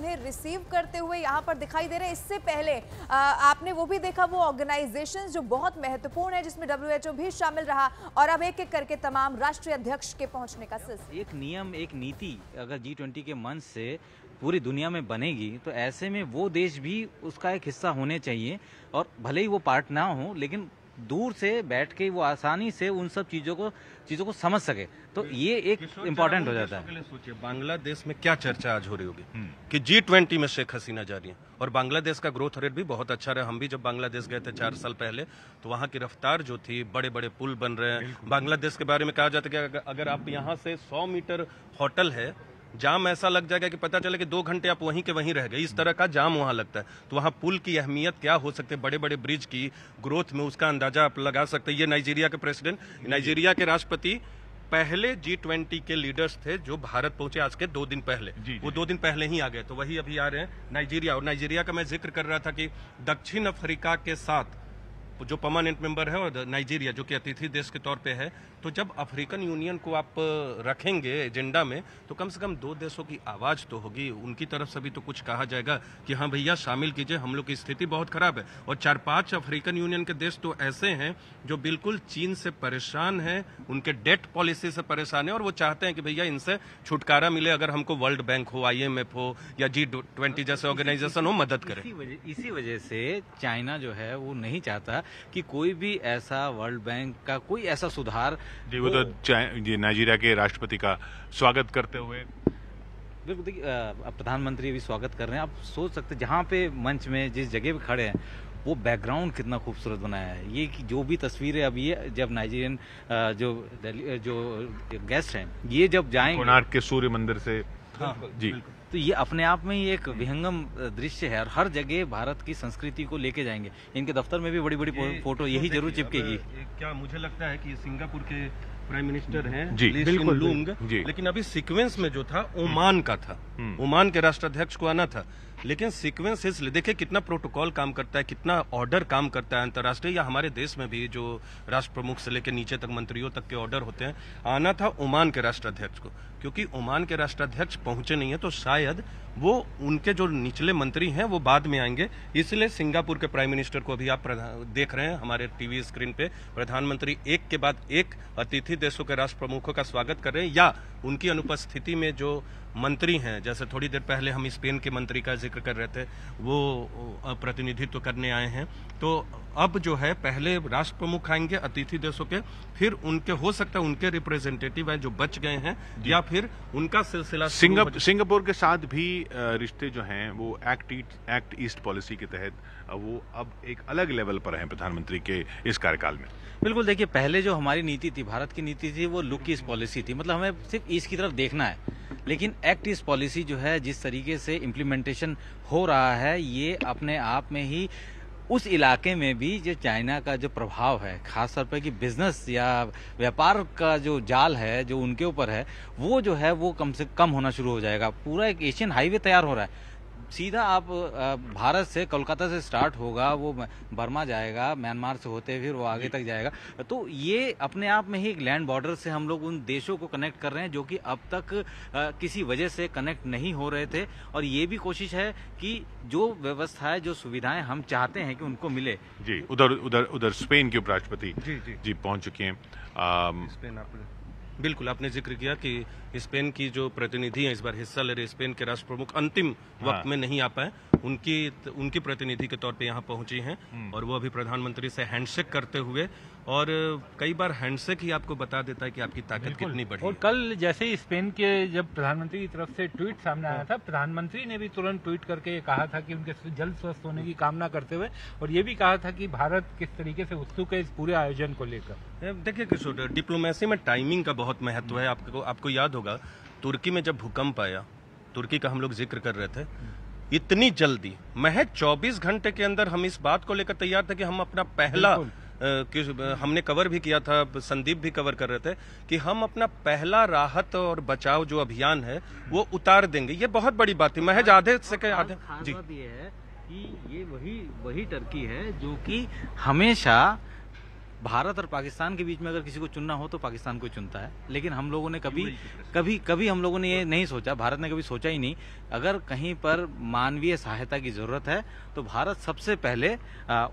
उन्हें रिसीव करते हुए यहाँ पर दिखाई दे रहे हैं। इससे पहले आपने वो भी देखा, वो ऑर्गेनाइजेशन जो बहुत महत्वपूर्ण है जिसमें WHO भी शामिल रहा, और अब एक एक करके तमाम राष्ट्रीय अध्यक्ष के पहुंचने का सिलसिला। एक नियम, एक नीति अगर G20 के मंच से पूरी दुनिया में बनेगी तो ऐसे में वो देश भी उसका एक हिस्सा होने चाहिए, और भले ही वो पार्ट ना हो लेकिन दूर से बैठ के वो आसानी से उन सब चीजों को समझ सके, तो ये एक इम्पोर्टेंट हो जाता है। सोचिए बांग्लादेश में क्या चर्चा आज हो रही होगी कि G20 में शेख हसीना जा रही है, और बांग्लादेश का ग्रोथ रेट भी बहुत अच्छा रहा। हम भी जब बांग्लादेश गए थे 4 साल पहले, तो वहाँ की रफ्तार जो थी, बड़े बड़े पुल बन रहे हैं। बांग्लादेश के बारे में कहा जाता है कि अगर आप यहाँ से 100 मीटर होटल है, जाम ऐसा लग जाएगा कि पता चले कि 2 घंटे आप वहीं के वहीं रह गए, इस तरह का जाम वहां लगता है। तो वहां पुल की अहमियत क्या हो सकती है, बड़े बड़े ब्रिज की ग्रोथ में, उसका अंदाजा आप लगा सकते हैं। ये नाइजीरिया के प्रेसिडेंट, नाइजीरिया के राष्ट्रपति पहले G20 के लीडर्स थे जो भारत पहुंचे आज के 2 दिन पहले। वो 2 दिन पहले ही आ गए, तो वही अभी आ रहे हैं नाइजीरिया। और नाइजीरिया का मैं जिक्र कर रहा था कि दक्षिण अफ्रीका के साथ जो परमानेंट मेंबर है और नाइजीरिया जो कि अतिथि देश के तौर पे है, तो जब अफ्रीकन यूनियन को आप रखेंगे एजेंडा में, तो कम से कम 2 देशों की आवाज तो होगी, उनकी तरफ से भी तो कुछ कहा जाएगा कि हाँ भैया शामिल कीजिए, हम लोग की स्थिति बहुत खराब है। और 4-5 अफ्रीकन यूनियन के देश तो ऐसे हैं जो बिल्कुल चीन से परेशान है, उनके डेट पॉलिसी से परेशान है, और वो चाहते हैं कि भैया इनसे छुटकारा मिले, अगर हमको वर्ल्ड बैंक हो, IMF हो या G20 जैसे ऑर्गेनाइजेशन हो, मदद करें। इसी वजह से चाइना जो है वो नहीं चाहता कि कोई भी ऐसा वर्ल्ड बैंक का कोई ऐसा सुधार। वो तो नाइजीरिया के राष्ट्रपति का स्वागत करते हुए, बिल्कुल देखिए, प्रधानमंत्री भी स्वागत कर रहे हैं। आप सोच सकते जहाँ पे मंच में जिस जगह पे खड़े हैं वो बैकग्राउंड कितना खूबसूरत बनाया है। ये जो भी तस्वीरें अभी है, जब नाइजीरियन जो गेस्ट हैं ये जब जाएंगे कोणार्क के सूर्य मंदिर से, जी, तो ये अपने आप में ही एक विहंगम दृश्य है, और हर जगह भारत की संस्कृति को लेके जाएंगे। इनके दफ्तर में भी बड़ी बड़ी फोटो यही जरूर चिपकेगी। क्या मुझे लगता है कि सिंगापुर के प्राइम मिनिस्टर हैं ली सिन लूंग, लेकिन अभी सीक्वेंस में जो था ओमान का था, ओमान के राष्ट्राध्यक्ष को आना था, लेकिन सीक्वेंस इसलिए देखिए कितना प्रोटोकॉल काम करता है, कितना ऑर्डर काम करता है अंतर्राष्ट्रीय या हमारे देश में भी, जो राष्ट्र प्रमुख से लेकर नीचे तक मंत्रियों तक के ऑर्डर होते हैं। आना था ओमान के राष्ट्राध्यक्ष को, क्योंकि ओमान के राष्ट्राध्यक्ष पहुंचे नहीं है, तो शायद वो उनके जो निचले मंत्री हैं वो बाद में आएंगे। इसलिए सिंगापुर के प्राइम मिनिस्टर को अभी आप देख रहे हैं हमारे टीवी स्क्रीन पे, प्रधानमंत्री एक के बाद एक अतिथि देशों के राष्ट्र प्रमुखों का स्वागत कर रहे हैं, या उनकी अनुपस्थिति में जो मंत्री हैं, जैसे थोड़ी देर पहले हम स्पेन के मंत्री का जिक्र कर रहे थे, वो प्रतिनिधित्व करने आए हैं। तो अब जो है पहले राष्ट्र प्रमुख आएंगे अतिथि देशों के, फिर उनके हो सकता है उनके रिप्रेजेंटेटिव हैं जो बच गए हैं, या फिर उनका सिलसिला। सिंगापुर के साथ भी रिश्ते जो हैं वो एक्ट ईस्ट पॉलिसी के तहत वो अब एक अलग लेवल पर हैं प्रधानमंत्री के इस कार्यकाल में। बिल्कुल, देखिए पहले जो हमारी नीति थी, भारत की नीति थी, वो लुक ईस्ट पॉलिसी थी, मतलब हमें सिर्फ ईस्ट की तरफ देखना है। लेकिन एक्ट ईस्ट पॉलिसी जो है, जिस तरीके से इम्प्लीमेंटेशन हो रहा है, ये अपने आप में ही उस इलाके में भी जो चाइना का जो प्रभाव है, खासतौर पर कि बिजनेस या व्यापार का जो जाल है जो उनके ऊपर है, वो जो है वो कम से कम होना शुरू हो जाएगा। पूरा एक एशियन हाईवे तैयार हो रहा है, सीधा आप भारत से, कोलकाता से स्टार्ट होगा, वो बर्मा जाएगा, म्यांमार से होते फिर वो आगे तक जाएगा। तो ये अपने आप में ही एक लैंड बॉर्डर से हम लोग उन देशों को कनेक्ट कर रहे हैं जो कि अब तक किसी वजह से कनेक्ट नहीं हो रहे थे, और ये भी कोशिश है कि जो व्यवस्थाएं, जो सुविधाएं हम चाहते हैं कि उनको मिले। जी, उधर स्पेन के उपराष्ट्रपति जी पहुंच चुके हैं। स्पेन बिल्कुल आपने जिक्र किया कि स्पेन की जो प्रतिनिधि हैं इस बार हिस्सा ले रहे, स्पेन के राष्ट्र प्रमुख अंतिम वक्त में नहीं आ पाए, उनकी प्रतिनिधि के तौर पे यहाँ पहुंची हैं, और वो अभी प्रधानमंत्री से हैंडशेक करते हुए, और कई बार हैंडशेक ही आपको बता देता है कि आपकी ताकत कितनी बड़ी है। और कल जैसे ही स्पेन के जब प्रधानमंत्री की तरफ से ट्वीट सामने आया था, प्रधानमंत्री ने भी तुरंत ट्वीट करके कहा था कि उनके जल्द स्वस्थ होने की कामना करते हुए, और ये भी कहा था कि भारत किस तरीके से उत्सुक है इस पूरे आयोजन को लेकर। देखिए किशोर, डिप्लोमेसी में टाइमिंग का बहुत महत्व है। आपको याद होगा तुर्की में जब भूकंप आया, तुर्की का हम लोग जिक्र कर रहे थे, इतनी जल्दी महज 24 घंटे के अंदर हम इस बात को लेकर तैयार थे कि हम अपना पहला हमने कवर भी किया था, संदीप भी कवर कर रहे थे, कि हम अपना पहला राहत और बचाव जो अभियान है वो उतार देंगे। ये बहुत बड़ी बात है, महज आधे जी ये है कि ये वही टर्की है जो कि हमेशा भारत और पाकिस्तान के बीच में अगर किसी को चुनना हो तो पाकिस्तान को चुनता है, लेकिन हम लोगों ने कभी हम लोगों ने ये नहीं सोचा, भारत ने कभी सोचा ही नहीं, अगर कहीं पर मानवीय सहायता की जरूरत है तो भारत सबसे पहले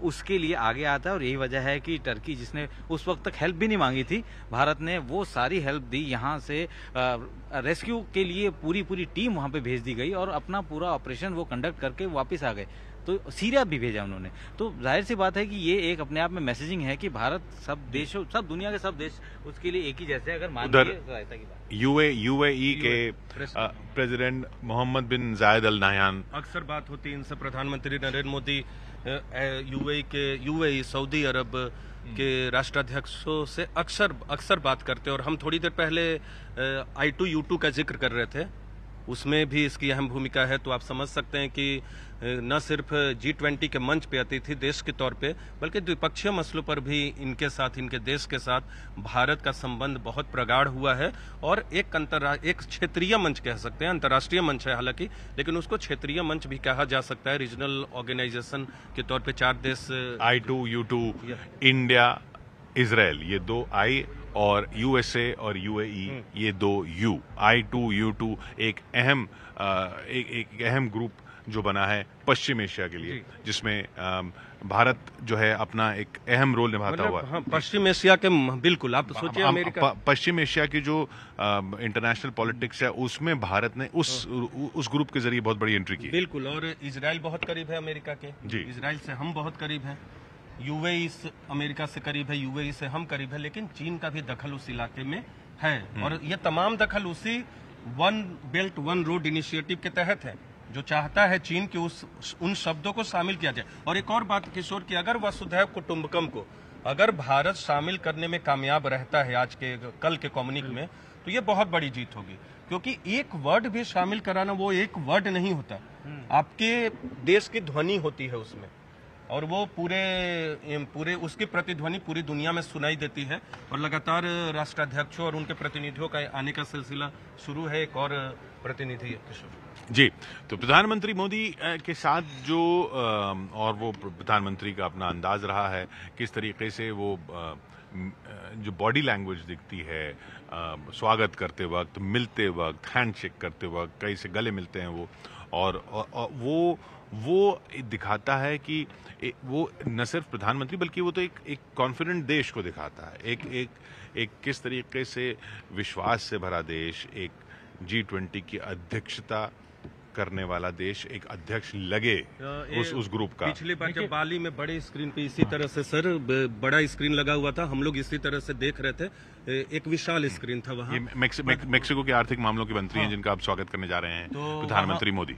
उसके लिए आगे आता है। और यही वजह है कि टर्की, जिसने उस वक्त तक हेल्प भी नहीं मांगी थी, भारत ने वो सारी हेल्प दी। यहाँ से रेस्क्यू के लिए पूरी टीम वहां पे भेज दी गई और अपना पूरा ऑपरेशन वो कंडक्ट करके वापस आ गए। तो सीरिया भी भेजा उन्होंने। तो जाहिर सी बात है कि ये एक अपने आप में मैसेजिंग है कि भारत सब देशों, सब दुनिया के सब देश उसके लिए एक ही जैसे, अगर मानवीय सहायता की बात। यूएई के प्रेसिडेंट मोहम्मद बिन जायद अल नाहयान, अक्सर बात होती है इनसे, प्रधानमंत्री नरेंद्र मोदी यूएई सऊदी अरब के राष्ट्राध्यक्षों से अक्सर बात करते हैं। और हम थोड़ी देर पहले I2U2 का जिक्र कर रहे थे, उसमें भी इसकी अहम भूमिका है। तो आप समझ सकते हैं कि न सिर्फ G20 के मंच पे अतिथि देश के तौर पे, बल्कि द्विपक्षीय मसलों पर भी इनके साथ, इनके देश के साथ भारत का संबंध बहुत प्रगाढ़ हुआ है। और एक क्षेत्रीय मंच कह सकते हैं, अंतर्राष्ट्रीय मंच है हालांकि, लेकिन उसको क्षेत्रीय मंच भी कहा जा सकता है। रीजनल ऑर्गेनाइजेशन के तौर पे 4 देश, I2U2, इंडिया, इजराइल, ये 2 I, और USA और UAE ये 2 U। I2U2 एक अहम ग्रुप जो बना है पश्चिम एशिया के लिए, जिसमें भारत जो है अपना एक अहम रोल निभाता हुआ। हाँ, पश्चिम एशिया के, बिल्कुल आप सोचिए अमेरिका, पश्चिम एशिया की जो इंटरनेशनल पॉलिटिक्स है उसमें भारत ने उस ग्रुप के जरिए बहुत बड़ी एंट्री की। बिल्कुल। और इजराइल बहुत करीब है अमेरिका के, इजराइल से हम बहुत करीब हैं। यूएई अमेरिका से करीब है, यूएई से हम करीब है, लेकिन चीन का भी दखल उस इलाके में है। और ये तमाम दखल उसी one belt one road initiative के तहत है, जो चाहता है चीन कि उन शब्दों को शामिल किया जाए। और एक और बात किशोर, की अगर वसुधैव कुटुंबकम को अगर भारत शामिल करने में कामयाब रहता है आज के कल के कम्युनिक में, तो ये बहुत बड़ी जीत होगी। क्योंकि एक वर्ड भी शामिल कराना, वो एक वर्ड नहीं होता, आपके देश की ध्वनि होती है उसमें, और वो पूरे उसकी प्रतिध्वनि पूरी दुनिया में सुनाई देती है। और लगातार राष्ट्राध्यक्षों और उनके प्रतिनिधियों का आने का सिलसिला शुरू है। एक और प्रतिनिधि किशोर जी, तो प्रधानमंत्री मोदी के साथ जो और वो प्रधानमंत्री का अपना अंदाज रहा है, किस तरीके से वो जो बॉडी लैंग्वेज दिखती है स्वागत करते वक्त, मिलते वक्त, हैंडशेक करते वक्त, कई से गले मिलते हैं वो, और वो दिखाता है कि वो न सिर्फ प्रधानमंत्री बल्कि वो तो एक कॉन्फिडेंट देश को दिखाता है, एक किस तरीके से विश्वास से भरा देश, एक G20 की अध्यक्षता करने वाला देश, एक अध्यक्ष लगे उस ग्रुप का। पिछली बार जब बाली में बड़े स्क्रीन पे इसी तरह से सर बड़ा स्क्रीन लगा हुआ था, हम लोग इसी तरह से देख रहे थे, एक विशाल स्क्रीन था वहाँ। मेक्सिको के आर्थिक मामलों के मंत्री हैं जिनका आप स्वागत करने जा रहे हैं प्रधानमंत्री मोदी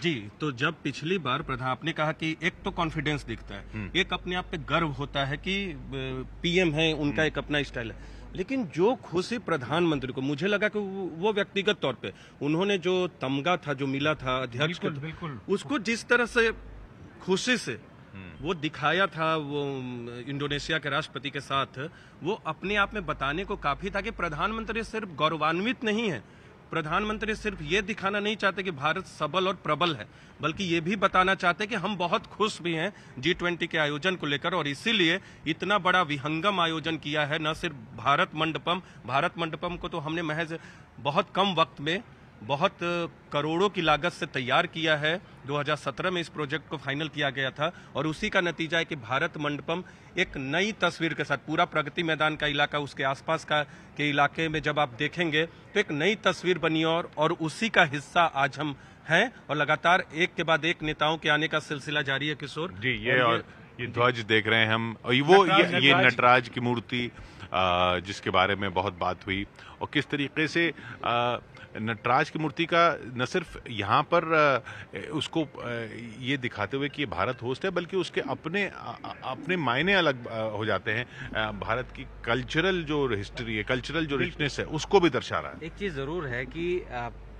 जी। तो जब पिछली बार आपने कहा कि एक तो कॉन्फिडेंस दिखता है, एक अपने आप पे गर्व होता है कि PM है, उनका एक अपना स्टाइल है, लेकिन जो खुशी प्रधानमंत्री को, मुझे लगा कि वो व्यक्तिगत तौर पे उन्होंने जो तमगा था, जो मिला था अध्यक्ष को, उसको जिस तरह से खुशी से वो दिखाया था वो इंडोनेशिया के राष्ट्रपति के साथ, वो अपने आप में बताने को काफी था कि प्रधानमंत्री सिर्फ गौरवान्वित नहीं है, प्रधानमंत्री सिर्फ ये दिखाना नहीं चाहते कि भारत सबल और प्रबल है, बल्कि ये भी बताना चाहते कि हम बहुत खुश भी हैं G20 के आयोजन को लेकर। और इसीलिए इतना बड़ा विहंगम आयोजन किया है। न सिर्फ भारत मंडपम को तो हमने महज बहुत कम वक्त में, बहुत करोड़ों की लागत से तैयार किया है। 2017 में इस प्रोजेक्ट को फाइनल किया गया था, और उसी का नतीजा है कि भारत मंडपम एक नई तस्वीर के साथ, पूरा प्रगति मैदान का इलाका, उसके आसपास के इलाके में जब आप देखेंगे तो एक नई तस्वीर बनी, और उसी का हिस्सा आज हम हैं। और लगातार एक के बाद एक नेताओं के आने का सिलसिला जारी है किशोर जी। ये ध्वज देख रहे हैं हम, और ये नटराज की मूर्ति जिसके बारे में बहुत बात हुई, और किस तरीके से नटराज की मूर्ति का न सिर्फ यहाँ पर उसको ये दिखाते हुए कि ये भारत होस्ट है, बल्कि उसके अपने मायने अलग हो जाते हैं। भारत की कल्चरल जो हिस्ट्री है, कल्चरल जो रिचनेस है, उसको भी दर्शा रहा है। एक चीज जरूर है कि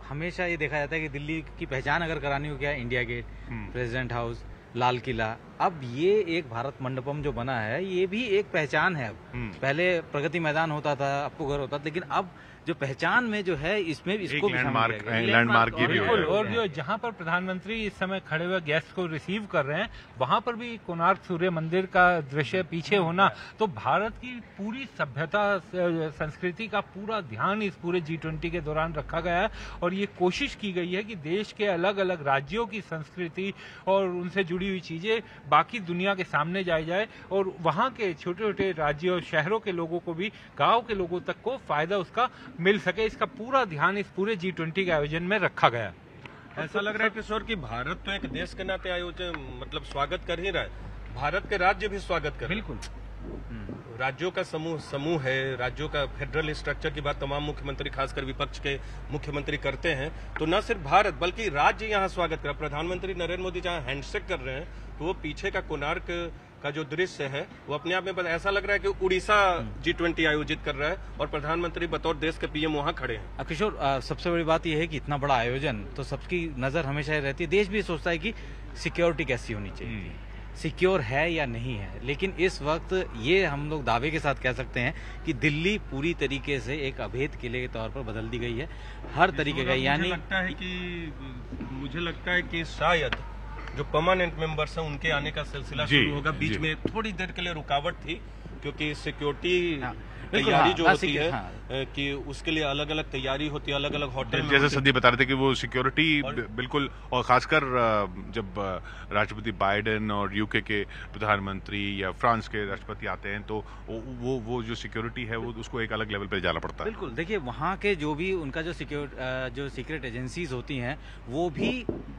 हमेशा ये देखा जाता है कि दिल्ली की पहचान अगर करानी हो, क्या India gate, president house, Lal Qila, अब ये एक भारत मंडपम जो बना है, ये भी एक पहचान है। अब पहले प्रगति मैदान होता था, आपको घर होता था, लेकिन अब जो पहचान में जो है इसमें इसको भी लैंडमार्क ये भी हो बिल्कुल। जाएगा। और जो जहां पर प्रधानमंत्री इस समय खड़े हुए गेस्ट को रिसीव कर रहे हैं, वहां पर भी कोणार्क सूर्य मंदिर का दृश्य पीछे होना, तो भारत की पूरी सभ्यता संस्कृति का पूरा ध्यान इस पूरे G20 के दौरान रखा गया है। और ये कोशिश की गई है कि देश के अलग अलग राज्यों की संस्कृति और उनसे जुड़ी हुई चीजें बाकी दुनिया के सामने जाई जाए, और वहां के छोटे छोटे राज्यों शहरों के लोगों को भी, गांव के लोगों तक को फायदा उसका मिल सके। इसका पूरा ध्यान इस पूरे G20 के आयोजन में रखा गया। ऐसा लग रहा है किशोर कि भारत तो एक देश के नाते आयोजन मतलब स्वागत कर ही रहा है, भारत के राज्य भी स्वागत कर रहे हैं। बिल्कुल राज्यों का समूह है, राज्यों का फेडरल स्ट्रक्चर की बात तमाम मुख्यमंत्री खासकर विपक्ष के मुख्यमंत्री करते हैं, तो न सिर्फ भारत बल्कि राज्य यहाँ स्वागत कर। प्रधानमंत्री नरेंद्र मोदी जहाँ हैंडशेक कर रहे हैं, तो वो पीछे का कोणार्क का जो दृश्य है वो अपने आप में ऐसा लग रहा है कि उड़ीसा G20 आयोजित कर रहा है और प्रधानमंत्री बतौर देश के पीएम वहां खड़े हैं। किशोर, सबसे बड़ी बात यह है कि इतना बड़ा आयोजन तो सबकी नजर हमेशा रहती है, देश भी सोचता है कि सिक्योरिटी कैसी होनी चाहिए, सिक्योर है या नहीं है। लेकिन इस वक्त ये हम लोग दावे के साथ कह सकते हैं कि दिल्ली पूरी तरीके से एक अभेद किले के तौर पर बदल दी गई है, हर तरीके का। यानी मुझे लगता है कि शायद जो परमानेंट मेंबर्स हैं उनके आने का सिलसिला शुरू होगा। बीच में थोड़ी देर के लिए रुकावट थी क्योंकि सिक्योरिटी तैयारी जो होती है कि उसके लिए अलग अलग तैयारी होती है, अलग अलग होटल। जैसे संदीप बता रहे थे कि वो सिक्योरिटी बिल्कुल, और खासकर जब राष्ट्रपति बाइडेन और यूके के प्रधानमंत्री या फ्रांस के राष्ट्रपति आते हैं तो वो जो सिक्योरिटी है वो उसको एक अलग लेवल पे जाना पड़ता है। बिल्कुल, देखिए वहाँ के जो भी उनका जो सीक्रेट एजेंसीज होती हैं वो भी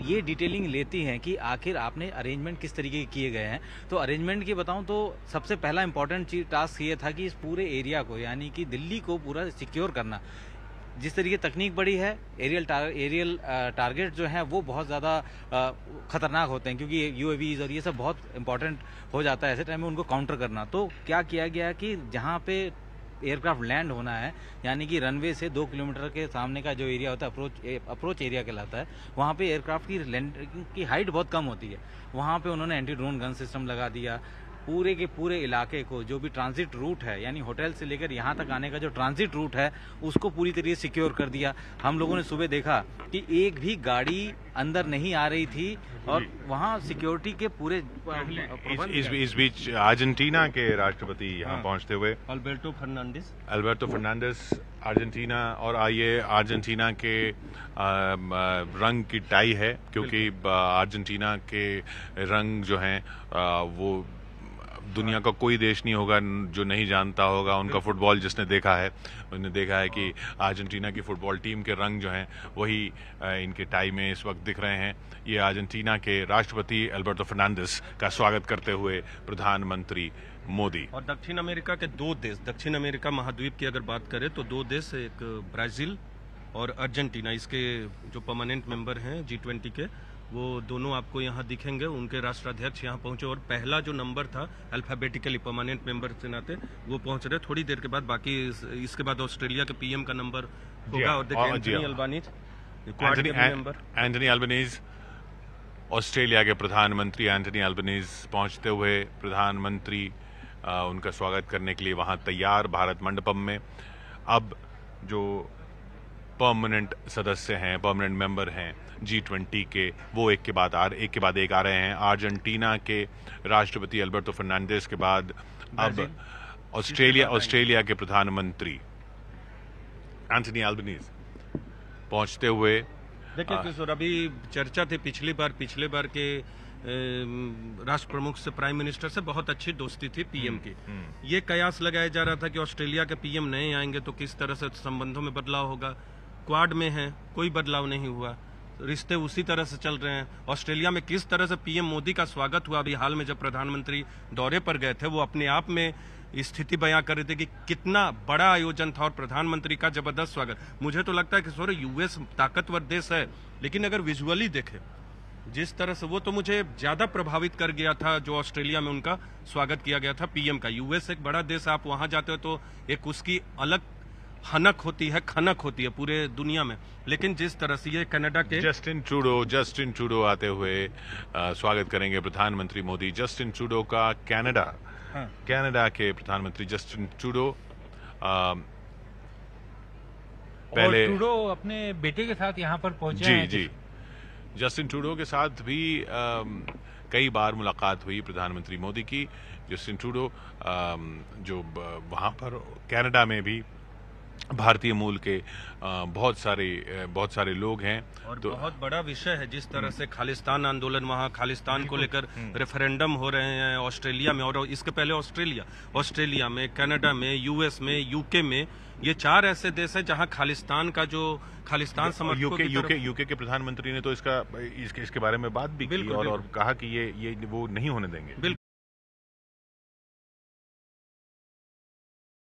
ये डिटेलिंग लेती हैं कि आखिर आपने अरेंजमेंट किस तरीके के किए गए हैं। तो अरेंजमेंट की बताऊं तो सबसे पहला इंपॉर्टेंट टास्क ये था कि इस पूरे एरिया को, यानी कि दिल्ली को पूरा सिक्योर करना। जिस तरीके तकनीक बढ़ी है, एरियल टारगेट जो है वो बहुत ज़्यादा खतरनाक होते हैं, क्योंकि UAVs और ये सब बहुत इंपॉर्टेंट हो जाता है ऐसे टाइम में उनको काउंटर करना। तो क्या किया गया कि जहाँ पे एयरक्राफ्ट लैंड होना है, यानी कि रनवे से 2 किलोमीटर के सामने का जो एरिया होता है, अप्रोच एरिया कहलाता है, वहाँ पे एयरक्राफ्ट की लैंडिंग की हाइट बहुत कम होती है। वहाँ पे उन्होंने एंटी ड्रोन गन सिस्टम लगा दिया। पूरे के पूरे इलाके को जो भी ट्रांजिट रूट है, यानी होटल से लेकर यहाँ तक आने का जो ट्रांजिट रूट है, उसको पूरी तरीके से सिक्योर कर दिया। हम लोगों ने सुबह देखा कि एक भी गाड़ी अंदर नहीं आ रही थी और वहाँ सिक्योरिटी के पूरे इस बीच अर्जेंटीना के राष्ट्रपति यहाँ पहुँचते हुए अल्बर्टो फर्नांडिस अर्जेंटीना, और ये अर्जेंटीना के रंग की टाई है, क्योंकि अर्जेंटीना के रंग जो हैं वो दुनिया का कोई देश नहीं होगा जो नहीं जानता होगा। उनका फुटबॉल जिसने देखा है उसने देखा है कि अर्जेंटीना की फुटबॉल टीम के रंग जो हैं वही इनके टाई में इस वक्त दिख रहे हैं। ये अर्जेंटीना के राष्ट्रपति अल्बर्टो फर्नांडिस का स्वागत करते हुए प्रधानमंत्री मोदी। और दक्षिण अमेरिका के 2 देश, दक्षिण अमेरिका महाद्वीप की अगर बात करें तो 2 देश, एक ब्राजील और अर्जेंटीना, इसके जो परमानेंट मेंबर हैं G20 के, वो दोनों आपको यहाँ दिखेंगे। उनके राष्ट्राध्यक्ष यहाँ पहुंचे और पहला जो नंबर था अल्फाबेटिकली परमानेंट मेंबर के नाते वो पहुंच रहे थोड़ी देर के बाद। बाकी इसके बाद ऑस्ट्रेलिया के PM का नंबर होगा और देखिए एंटनी अल्बनीज, ऑस्ट्रेलिया के प्रधानमंत्री एंटनी अल्बनीज पहुंचते हुए प्रधानमंत्री उनका स्वागत करने के लिए वहां तैयार भारत मंडपम में। अब जो परमानेंट सदस्य हैं, परमानेंट मेंबर हैं G20 के, वो एक के बाद एक आ रहे हैं। अर्जेंटीना के राष्ट्रपति अल्बर्टो फर्नांडिस के बाद अब ऑस्ट्रेलिया के प्रधानमंत्री एंटनी अल्बनीज पहुंचते हुए। देखिए किशोर, अभी चर्चा थी पिछले बार के राष्ट्र प्रमुख से, प्राइम मिनिस्टर से बहुत अच्छी दोस्ती थी PM की। ये कयास लगाया जा रहा था कि ऑस्ट्रेलिया के PM नए आएंगे तो किस तरह से संबंधों में बदलाव होगा। क्वाड में है, कोई बदलाव नहीं हुआ, रिश्ते उसी तरह से चल रहे हैं। ऑस्ट्रेलिया में किस तरह से PM मोदी का स्वागत हुआ, अभी हाल में जब प्रधानमंत्री दौरे पर गए थे, वो अपने आप में स्थिति बयां कर रहे थे कि कितना बड़ा आयोजन था और प्रधानमंत्री का जबरदस्त स्वागत। मुझे तो लगता है कि सॉरी US ताकतवर देश है, लेकिन अगर विजुअली देखे जिस तरह से, वो तो मुझे ज्यादा प्रभावित कर गया था जो ऑस्ट्रेलिया में उनका स्वागत किया गया था PM का। US एक बड़ा देश, आप वहां जाते हो तो एक उसकी अलग खनक होती है पूरे दुनिया में। लेकिन जिस तरह से ये कनाडा के जस्टिन ट्रूडो आते हुए स्वागत करेंगे प्रधानमंत्री मोदी। जस्टिन ट्रूडो का कनाडा के प्रधानमंत्री जस्टिन ट्रूडो पहले ट्रूडो अपने बेटे के साथ यहाँ पर पहुंचे जी हैं। जी जस्टिन ट्रूडो के साथ भी कई बार मुलाकात हुई प्रधानमंत्री मोदी की। जस्टिन ट्रूडो जो वहाँ पर कनाडा में भी भारतीय मूल के बहुत सारे लोग हैं। और तो बहुत बड़ा विषय है जिस तरह से खालिस्तान आंदोलन, वहाँ खालिस्तान को लेकर रेफरेंडम हो रहे हैं ऑस्ट्रेलिया में, और इसके पहले ऑस्ट्रेलिया में, कनाडा में, यूएस में, यूके में। ये 4 ऐसे देश हैं जहाँ खालिस्तान समर्थकों की तरफ यूके के प्रधानमंत्री ने तो इसके बारे में बात भी की और कहा कि ये वो नहीं होने देंगे।